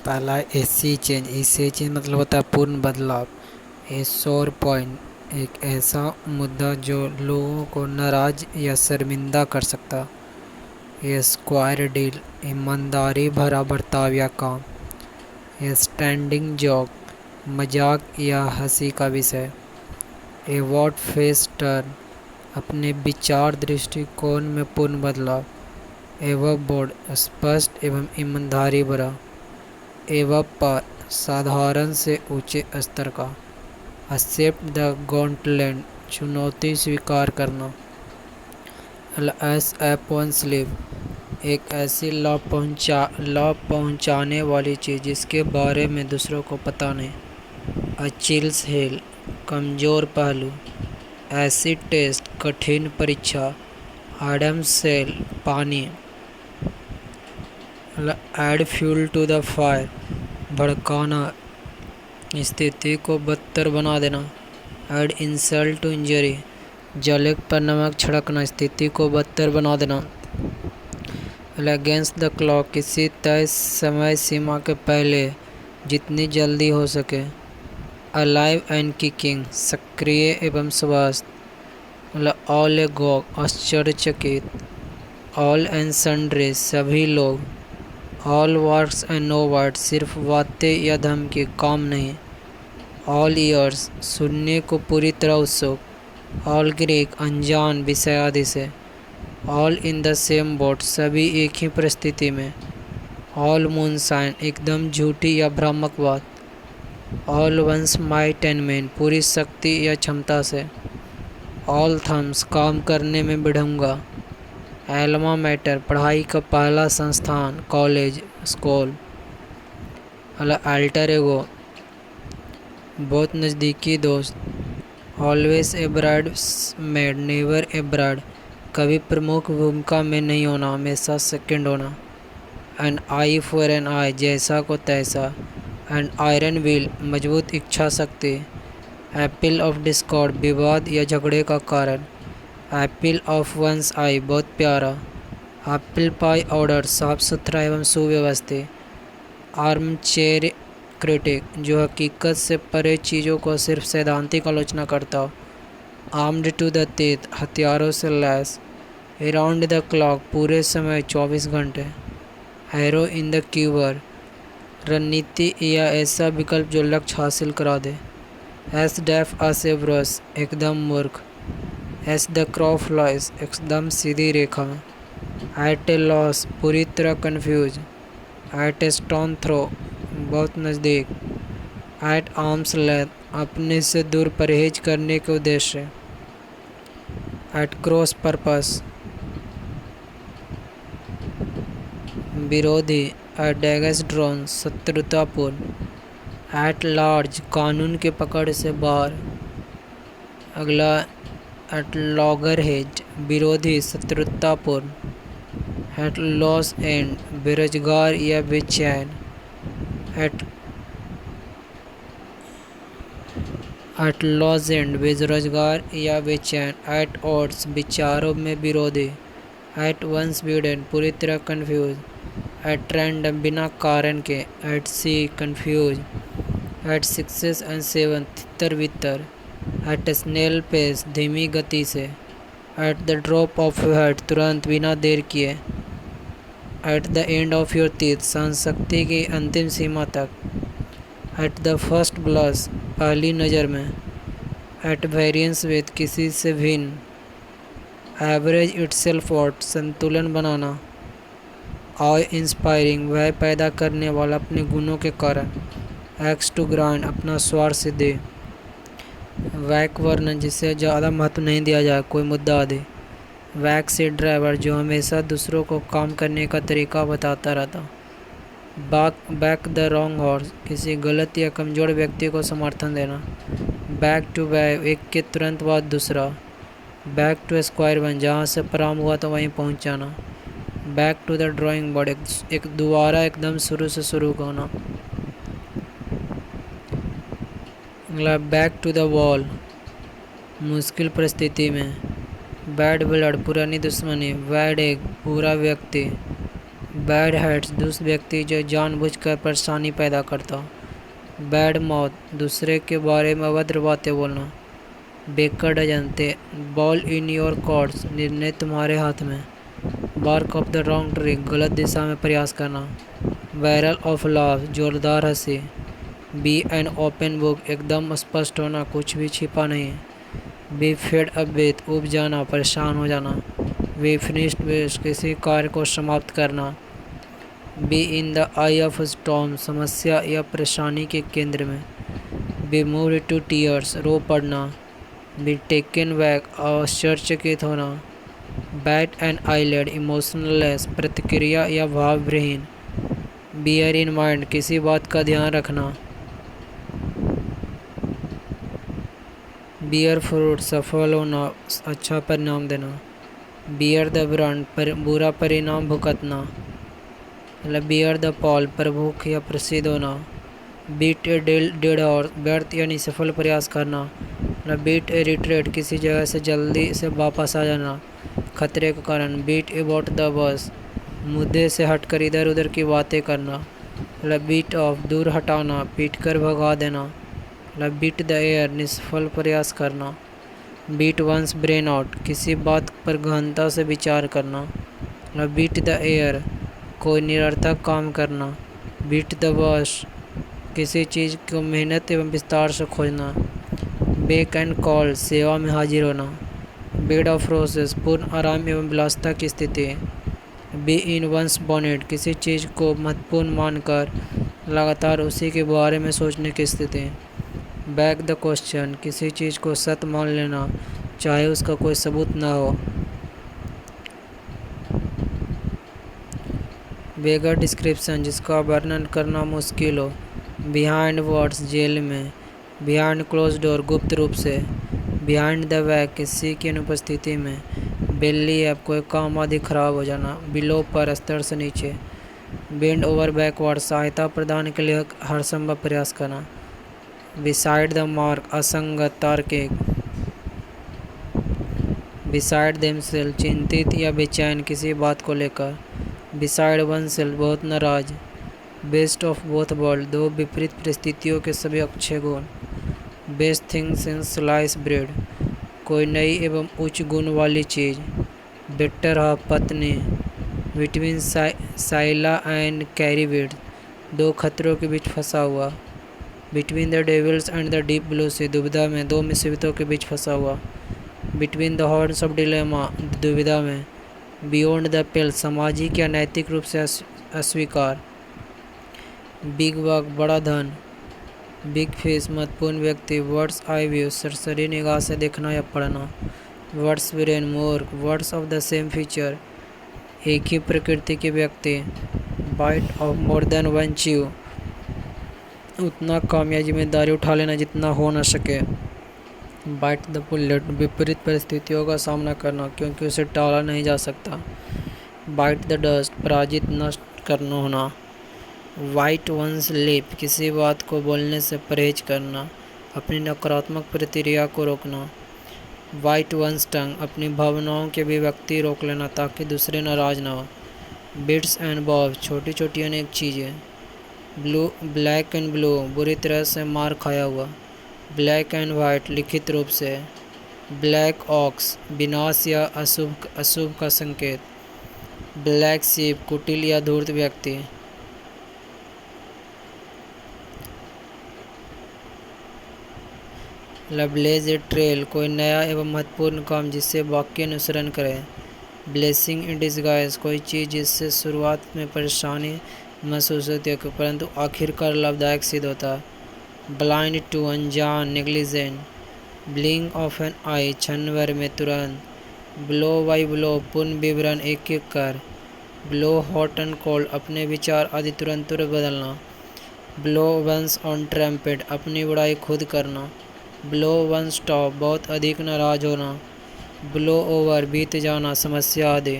पहला है सी चेंज। सी चेंज मतलब होता है पूर्ण बदलाव। ए सौर पॉइंट एक ऐसा मुद्दा जो लोगों को नाराज या शर्मिंदा कर सकता। ये स्क्वायर डील ईमानदारी भरा बर्ताव या काम। ये स्टैंडिंग जॉक मजाक या हंसी का विषय। ए वॉट फेस टर्न अपने विचार दृष्टिकोण में पूर्ण बदलाव। एवं बोर्ड स्पष्ट एवं ईमानदारी भरा। एवं पर साधारण से ऊंचे स्तर का। एक्सेप्ट द गॉन्टलेट चुनौती स्वीकार करना। एस अपॉन स्लीप एक ऐसी लाभ पहुंचाने वाली चीज़ जिसके बारे में दूसरों को पता नहीं। अचिल्स हिल कमज़ोर पहलू। एसिड टेस्ट कठिन परीक्षा। एडम सेल पानी। Add fuel to the fire भड़काना स्थिति को बदतर बना देना। ऐड इंसल्ट टू इंजरी जलेब पर नमक छिड़कना स्थिति को बदतर बना देना। अगेंस्ट द क्लॉक किसी तय समय सीमा के पहले जितनी जल्दी हो सके। अलाइव एंड किकिंग सक्रिय एवं स्वस्थ। ऑल ए गॉग आश्चर्यचकित। ऑल एंड सन्ड्री सभी लोग। All words and no words सिर्फ बातें या धमकी काम नहीं। ऑल ईयर्स सुनने को पूरी तरह उत्सुक। ऑल ग्रीक अनजान विषय आदि से। All in the same boat सभी एक ही परिस्थिति में। ऑल मूनशाइन एकदम झूठी या भ्रामक बात। All one's might and main पूरी शक्ति या क्षमता से। ऑल थम्स काम करने में बढ़ूंगा। एल्मा मैटर पढ़ाई का पहला संस्थान कॉलेज स्कूल। अल्टर एगो बहुत नज़दीकी दोस्त। Always a bride made never a bride कभी प्रमुख भूमिका में नहीं होना हमेशा सेकंड होना। एन आई फॉर एन आई जैसा को तैसा। एन आयरन व्हील मजबूत इच्छा शक्ति। एप्पल ऑफ डिस्कॉर्ड विवाद या झगड़े का कारण। एप्पल ऑफ वंस आई बहुत प्यारा। एप्पल पाई ऑर्डर साफ सुथरा एवं सुव्यवस्थित। आर्म चेयर क्रिटिक जो हकीकत से परे चीज़ों को सिर्फ सैद्धांतिक आलोचना करता हो। आर्म्ड टू द टीथ हथियारों से लैस। अराउंड द क्लॉक पूरे समय 24 घंटे। हैरो इन द क्यूबर रणनीति या ऐसा विकल्प जो लक्ष्य हासिल करा दे। एस डेफ असेब्रस एकदम मूर्ख। एस द क्रॉ फ्लाइज एकदम सीधी रेखा में। एट ए लॉस पूरी तरह confuse. At a stone throw बहुत नज़दीक। एट आर्म्स लेंथ अपने से दूर परहेज करने के उद्देश्य। एट क्रॉस पर्पस विरोधी। एट डैगस ड्रोन शत्रुतापूर्ण। एट लार्ज कानून के पकड़ से बाहर। अगला एट लॉगर हेज विरोधी शत्रुतापूर्ण। एट लॉस एंड बेरोजगार या बेचैन। एट लॉस एंड बेरोजगार या बेचैन। एट ऑड्स विचारों में विरोधी। एट वंस बिडेन पूरी तरह कन्फ्यूज। एट रैंडम बिना कारण के। At sea confuse. At sixes and seven तितर बितर। एट स्नेल पेस धीमी गति से। At the drop of head तुरंत बिना देर किए। At the end of your teeth सहनशक्ति की अंतिम सीमा तक। एट द फर्स्ट ग्लास पहली नज़र में। एट वेरियंस विद किसी से भिन्न। एवरेज इटसेल्फ आउट संतुलन बनाना। ऑय इंस्पायरिंग वह पैदा करने वाला अपने गुणों के कारण। एक्स टू ग्राइंड अपना स्वार्थ सिद्धि। वैक वर्णन जिसे ज़्यादा महत्व नहीं दिया जाए कोई मुद्दा आदि। वैक से ड्राइवर जो हमेशा दूसरों को काम करने का तरीका बताता रहता। बैक द रॉन्ग हॉर्स किसी गलत या कमज़ोर व्यक्ति को समर्थन देना। बैक टू बैक एक के तुरंत बाद दूसरा। बैक टू स्क्वायर वन जहाँ से प्रारंभ हुआ तो वहीं पहुँच जाना। Back to the drawing board एक दोबारा एकदम शुरू से शुरू होना। अगला बैक टू द वॉल मुश्किल परिस्थिति में। बैड ब्लड पुरानी दुश्मनी। बैड एग बुरा व्यक्ति। बैड हैट्स दुष्ट व्यक्ति जो जानबूझकर परेशानी पैदा करता। बैड माउथ दूसरे के बारे में अभद्र बातें बोलना। Baker's dozen ball in your courts निर्णय तुम्हारे हाथ में। Bark of the wrong tree गलत दिशा में प्रयास करना। बैरल ऑफ लाफ जोरदार हंसी। बी एन ओपन बुक एकदम स्पष्ट होना, कुछ भी छिपा नहीं। बी फेड अप विथ उब जाना, परेशान हो जाना। बी फिनिश्ड विथ किसी कार्य को समाप्त करना। Be in the I of storm समस्या या परेशानी के केंद्र में। बी मूव्ड टू टीयर्स रो पड़ना। बी टेकन बैक आश्चर्यचकित होना। बैट एन आईलेड इमोशनलेस प्रतिक्रिया या भावविहीन। बियर इन माइंड किसी बात का ध्यान रखना। बियर फ्रूट सफल होना, अच्छा परिणाम देना। बियर द ब्रांड पर बुरा परिणाम भुगतना। मतलब बियर द पॉल प्रमुख या प्रसिद्ध होना। बीट ए डेड हॉर्स व्यर्थ या निसफल प्रयास करना। मतलब बीट ए रिट्रेट किसी जगह से जल्दी से वापस आ जाना खतरे के कारण। बीट अबाउट द बस मुद्दे से हटकर इधर उधर की बातें करना। मतलब बीट ऑफ दूर हटाना, पीट कर भगा देना। मतलब बीट द एयर निष्फल प्रयास करना। बीट वंस ब्रेन आउट किसी बात पर गहनता से विचार करना। मतलब बीट द एयर कोई निरर्थक काम करना। बीट द बस किसी चीज़ को मेहनत एवं विस्तार से खोजना। बेक एंड कॉल सेवा में हाजिर होना। बेड ऑफ रोसेस पूर्ण आराम एवं विलासिता की स्थिति। बी इन वंस बॉनेट किसी चीज़ को महत्वपूर्ण मानकर लगातार उसी के बारे में सोचने की स्थिति। बैक द क्वेश्चन किसी चीज़ को सत्य मान लेना चाहे उसका कोई सबूत न हो। बेगर डिस्क्रिप्शन जिसका वर्णन करना मुश्किल हो। बिहाइंड वर्ड्स जेल में। बिहाइंड क्लोज डोर गुप्त रूप से। बिहाइंड द बैक किसी की अनुपस्थिति में। बेली ऐप कोई काम आदि खराब हो जाना। बिलो पर स्तर से नीचे। बेंड ओवर बैकवर्ड सहायता प्रदान के लिए हर संभव प्रयास करना। बिसाइड द मार्क असंगत तार्किक। बिसाइड देमसेल्फ चिंतित या बेचैन किसी बात को लेकर। बिसाइड वनसेल्फ बहुत नाराज। बेस्ट ऑफ बोथ वर्ल्ड दो विपरीत परिस्थितियों के सभी अच्छे गुण। Best thing since slice bread कोई नई एवं उच्च गुण वाली चीज़। बेटर हाफ पत्नी। बिटवीन साइला एंड कैरीबिड दो खतरों के बीच फंसा हुआ। Between the devils and the deep blue sea दुविधा में दो मुसीबतों के बीच फंसा हुआ। Between the horns of dilemma दुविधा में। बियॉन्ड द पेल सामाजिक या नैतिक रूप से अस्वीकार। बिग बग बड़ा धन। बिग फिश महत्वपूर्ण व्यक्ति। वर्ड्स आई व्यू सरसरी निगाह से देखना या पढ़ना। वर्ड्स ब्रेन मूर्ख। Words of the same feature एक ही प्रकृति के व्यक्ति। Bite of more than one chew उतना काम या जिम्मेदारी उठा लेना जितना हो न सके। बाइट द बुलेट विपरीत परिस्थितियों का सामना करना क्योंकि उसे टाला नहीं जा सकता। बाइट द डस्ट पराजित नष्ट करना होना। वाइट वंस लिप किसी बात को बोलने से परहेज करना, अपनी नकारात्मक प्रतिक्रिया को रोकना। वाइट वंस टंग अपनी भावनाओं की अभिव्यक्ति रोक लेना ताकि दूसरे नाराज ना हो। बिट्स एंड बॉब छोटी छोटी अनेक चीज़ें। ब्लू ब्लैक एंड ब्लू बुरी तरह से मार खाया हुआ। ब्लैक एंड वाइट लिखित रूप से। ब्लैक ऑक्स विनाश या अशुभ का संकेत। ब्लैक शीप कुटिल या धूर्त व्यक्ति। ब्लेज ए ट्रेल कोई नया एवं महत्वपूर्ण काम जिससे वाक्य अनुसरण करें। ब्लेसिंग इन डिस्गाइज कोई चीज़ जिससे शुरुआत में परेशानी महसूस होती है परंतु आखिरकार लाभदायक सिद्ध होता है। ब्लाइंड टू अनजान नेग्लिजेंट। ब्लिंक ऑफ एन आई क्षण भर में तुरंत। ब्लो बाई ब्लो पूर्ण विवरण एक एक कर। ब्लो हॉट एंड कोल्ड अपने विचार आदि तुरंत बदलना। ब्लो वंस ऑन ट्रम्पेट अपनी बुराई खुद करना। ब्लो वन स्टॉप बहुत अधिक नाराज होना। ब्लो ओवर बीत जाना समस्या आदि।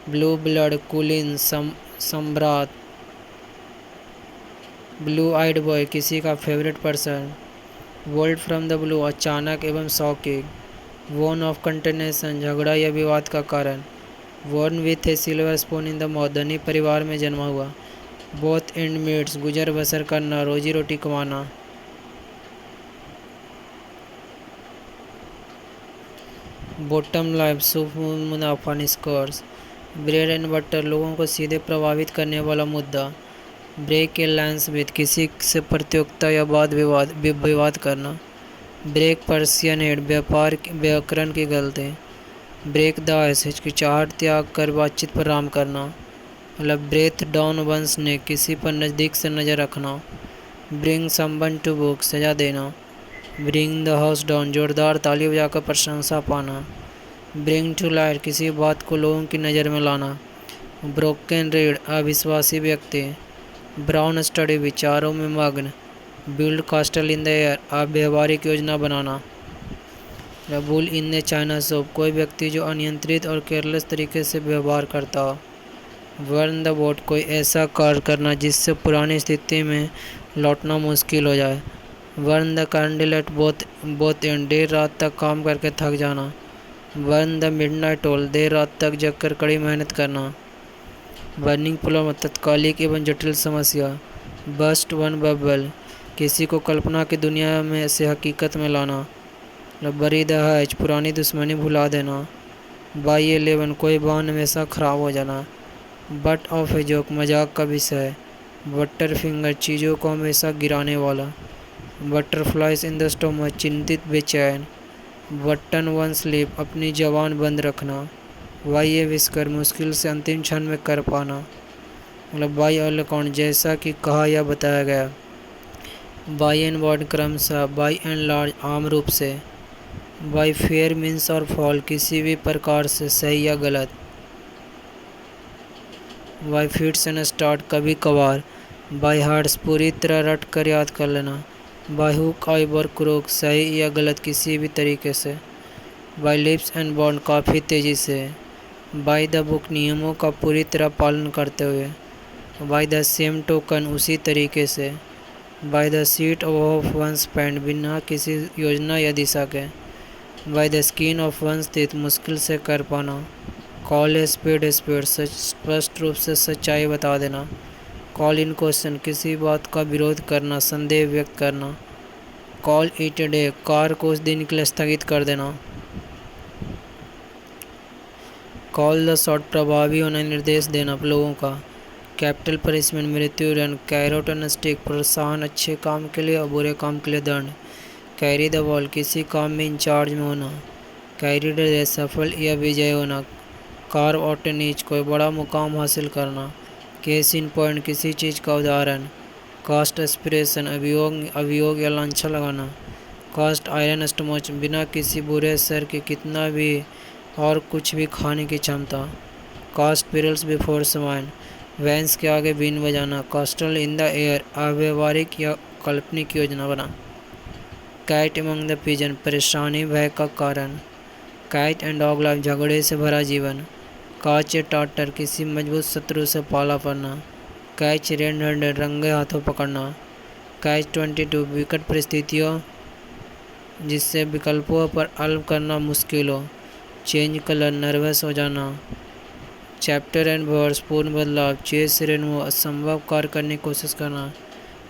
ब्लू ब्लड कुलीन सम्राट। ब्लू आइड बॉय किसी का favourite person. World from the blue अचानक एवं शॉकिंग। वोन ऑफ कंटेनेशन झगड़ा या विवाद का कारण। Born with a silver spoon in the mouth, धनी परिवार में जन्मा हुआ। बोथ एंड मीट्स, गुजर बसर करना, रोजी रोटी कमाना। बॉटम लाइफ, सूफ मुनाफा निष्कर्ष। ब्रेड एंड बटर, लोगों को सीधे प्रभावित करने वाला मुद्दा। ब्रेक ए लाइन्स विद, किसी से प्रतियोगिता या वाद विवाद करना। ब्रेक पर्सियन हेड, व्यापार व्याकरण की गलती। ब्रेक द आइस, हिचकिचाहट त्याग कर बातचीत पर आराम करना। मतलब ब्रेथ डाउन वंस ने, किसी पर नज़दीक से नज़र रखना। ब्रिंग समवन टू बुक, सजा देना। ब्रिंग द हाउस डाउन, जोरदार ताली बजाकर प्रशंसा पाना। ब्रिंग टू लाइट, किसी बात को लोगों की नज़र में लाना। ब्रोकन रीड, अविश्वासी व्यक्ति। ब्राउन स्टडी, विचारों में मग्न। Build castle in the air, अव्यवहारिक योजना बनाना। Bull in the china shop, कोई व्यक्ति जो अनियंत्रित और केयरलेस तरीके से व्यवहार करता हो। वर्न द बोट, कोई ऐसा कार्य करना जिससे पुरानी स्थिति में लौटना मुश्किल हो जाए। Burn the candle at both end, देर रात तक काम करके थक जाना। वर्न द मिडनाइट ऑल, देर रात तक जगकर कड़ी मेहनत करना। बर्निंग प्रॉब्लम, तत्कालिक एवं जटिल समस्या। बस्ट वन बबल, किसी को कल्पना की दुनिया में से हकीकत में लाना। बरी द हैच, पुरानी दुश्मनी भुला देना। बाई 11, कोई बहान हमेशा ख़राब हो जाना। बट ऑफ ए जोक, मजाक का विषय। बटर फिंगर, चीज़ों को हमेशा गिराने वाला। बटरफ्लाइज इन द स्टोमच, चिंतित बेचैन। बटन वन स्लीप, अपनी जबान बंद रखना। वाई ए विस्कर, मुश्किल से अंतिम क्षण में कर पाना। मतलब बाई ऑल अकाउंट, जैसा कि कहा या बताया गया। बाई एंड वर्ड, क्रमशः। बाई एंड लार्ज, आम रूप से। बाई फेयर मीन्स और फॉल, किसी भी प्रकार से, सही या गलत। बाई फिट्स एंड स्टार्ट, कभी कभार। बाई हार्ट्स, पूरी तरह रट कर याद कर लेना। By hook I were crook, सही या गलत किसी भी तरीके से। बाई लिप्स एंड बॉन्ड, काफ़ी तेज़ी से। बाई द बुक, नियमों का पूरी तरह पालन करते हुए। बाई द सेम टोकन, उसी तरीके से। By the seat of one's pants, बिना किसी योजना या दिशा के। By the skin of one's teeth, मुश्किल से कर पाना। कॉल ए स्पेड, स्पष्ट रूप से सच्चाई बता देना। कॉल इन क्वेश्चन, किसी बात का विरोध करना, संदेह व्यक्त करना। Call it a day, car को उस दिन के लिए स्थगित कर देना। कॉल द शॉट, प्रभावी होना, निर्देश देना लोगों का। कैपिटल पनिशमेंट, मृत्यु दंड। कैरोट एंड स्टिक, प्रोत्साहन, अच्छे काम के लिए और बुरे काम के लिए दंड। कैरी द बॉल, किसी काम में इंचार्ज में होना। कैरी द रेस, सफल या विजय होना। कार्व आउट एन ईच, कोई बड़ा मुकाम हासिल करना। केस इन पॉइंट, किसी चीज़ का उदाहरण। कास्ट एस्पिरेशन, अभियोग या लांछा लगाना। कास्ट आयरन स्टमच, बिना किसी बुरे असर के कितना भी और कुछ भी खाने की क्षमता। कास्ट पिरल्स बिफोर स्वाइन, वैंस के आगे बीन बजाना। कास्टल इन द एयर, अव्यवहारिक या काल्पनिक योजना बना। कैट एमंग द पिजन, परेशानी भय का कारण। कैट एंड डॉग लाइफ, झगड़े से भरा जीवन। काच ए टाटर, किसी मजबूत शत्रु से पाला पड़ना। कैच रेड हैंडेड, रंगे हाथों पकड़ना। कैच 22, विकट परिस्थितियों जिससे विकल्पों पर अल्प करना मुश्किल हो। चेंज कलर, नर्वस हो जाना। चैप्टर एंड वर्स, पूर्ण बदलाव। चेस रेनवो, असंभव कार्य करने की कोशिश करना।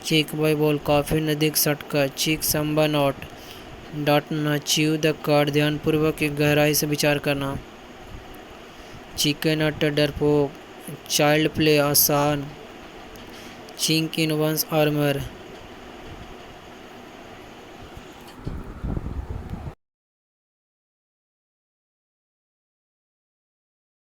चीक बाई बॉल, काफ़ी नज़दीक सटकर। चीक संभा नॉट, डांटना। च्यू द कार्ड, ध्यानपूर्वक एक गहराई से विचार करना। चिकन अट, डरपोक। चाइल्ड प्ले, आसान। चिंक इन वंस आर्मर,